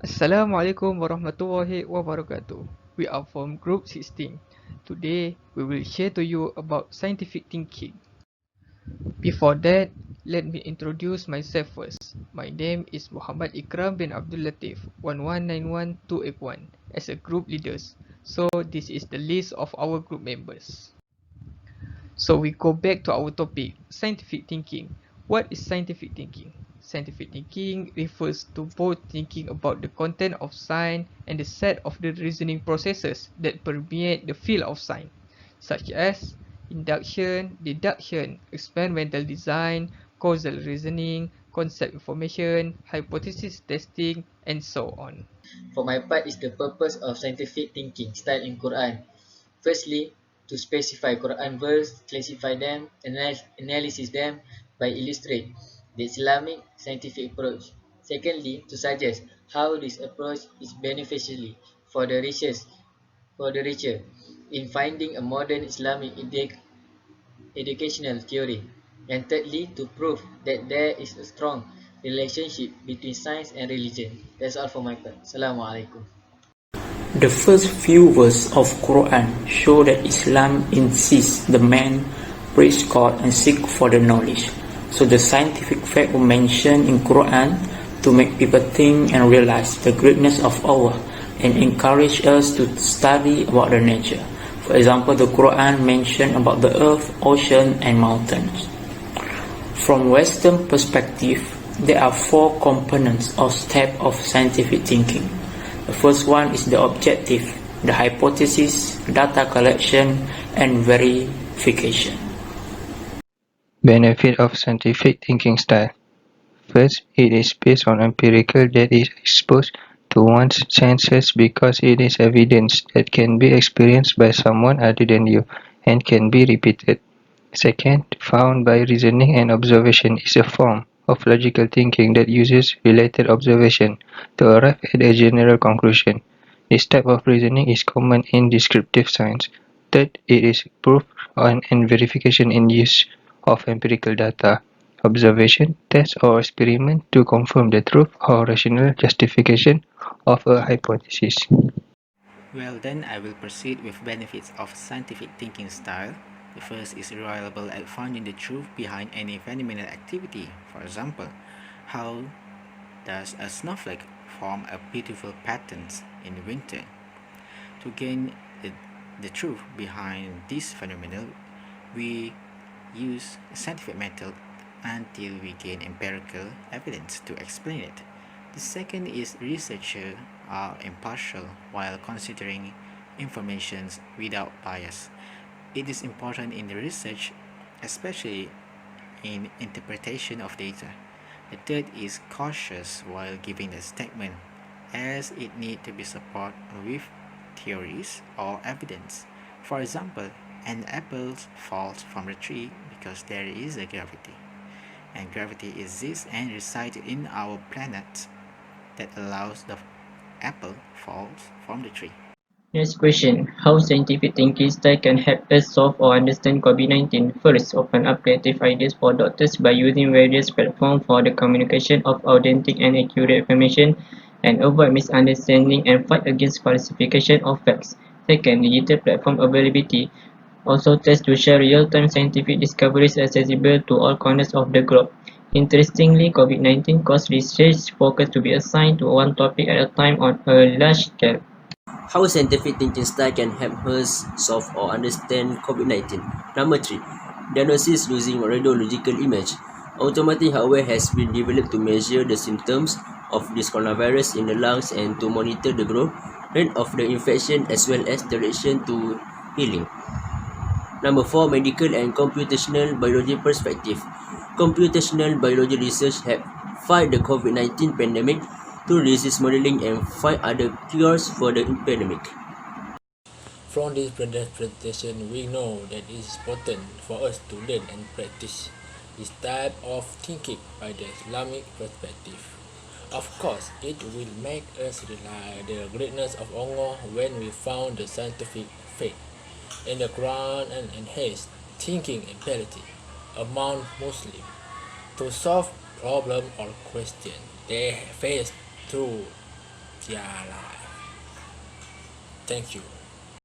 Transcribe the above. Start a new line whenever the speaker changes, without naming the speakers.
Assalamualaikum warahmatullahi wabarakatuh. We are from Group 16. Today, we will share to you about scientific thinking. Before that, let me introduce myself first. My name is Muhammad IKRAM bin Abdul Latif, 1191281, as a group leaders. So, this is the list of our group members. So we go back to our topic, scientific thinking. What is scientific thinking? Scientific thinking refers to both thinking about the content of science and the set of the reasoning processes that permeate the field of science, such as induction, deduction, experimental design, causal reasoning, concept information, hypothesis testing, and so on.
For my part is the purpose of scientific thinking style in Quran. Firstly, to specify Quran verse, classify them, analysis them by illustrate the Islamic scientific approach. Secondly, to suggest how this approach is beneficial for the reacher in finding a modern Islamic educational theory. And thirdly, to prove that there is a strong relationship between science and religion. That's all for my part. Assalamualaikum.
The first few verses of Quran show that Islam insists the man praise God and seek for the knowledge. So the scientific fact were mentioned in Quran to make people think and realize the greatness of Allah and encourage us to study about the nature. For example, the Quran mentioned about the earth, ocean, and mountains. From Western perspective, there are four components or steps of scientific thinking. The first one is the objective, the hypothesis, data collection, and verification.
Benefit of scientific thinking style. First, it is based on empirical that is exposed to one's senses because it is evidence that can be experienced by someone other than you and can be repeated. Second, found by reasoning and observation is a form of logical thinking that uses related observation to arrive at a general conclusion. This type of reasoning is common in descriptive science. Third, it is proof and verification in use of empirical data, observation, test or experiment to confirm the truth or rational justification of a hypothesis.
Well, then I will proceed with benefits of scientific thinking style. The first is reliable at finding the truth behind any phenomenal activity. For example, how does a snowflake form a beautiful pattern in winter? To gain the truth behind this phenomenon, we use a scientific method until we gain empirical evidence to explain it. The second is researchers are impartial while considering information without bias. It is important in the research, especially in interpretation of data. The third is cautious while giving the statement, as it needs to be supported with theories or evidence. For example, an apple falls from a tree because there is a gravity, and gravity exists and resides in our planet that allows the apple falls from the tree.
Next question. How scientific thinking style can help us solve or understand COVID-19? First, open up creative ideas for doctors by using various platforms for the communication of authentic and accurate information and avoid misunderstanding and fight against falsification of facts. Second, digital platform availability. Also test to share real-time scientific discoveries accessible to all corners of the globe. Interestingly, COVID-19 caused research focus to be assigned to one topic at a time on a large scale.
How scientific thinking style can help us solve or understand COVID-19. Number 3. Diagnosis using radiological image. Automatic hardware has been developed to measure the symptoms of this coronavirus in the lungs and to monitor the growth rate of the infection as well as direction to healing. Number 4. Medical and computational biology perspective. Computational biology research have fight the COVID-19 pandemic through disease modeling and find other cures for the pandemic.
From this presentation, we know that it is important for us to learn and practice this type of thinking by the Islamic perspective. Of course, it will make us realize the greatness of Allah when we found the scientific faith in the Quran and enhance thinking ability among Muslims to solve problem or question they face through Tiala. Thank you.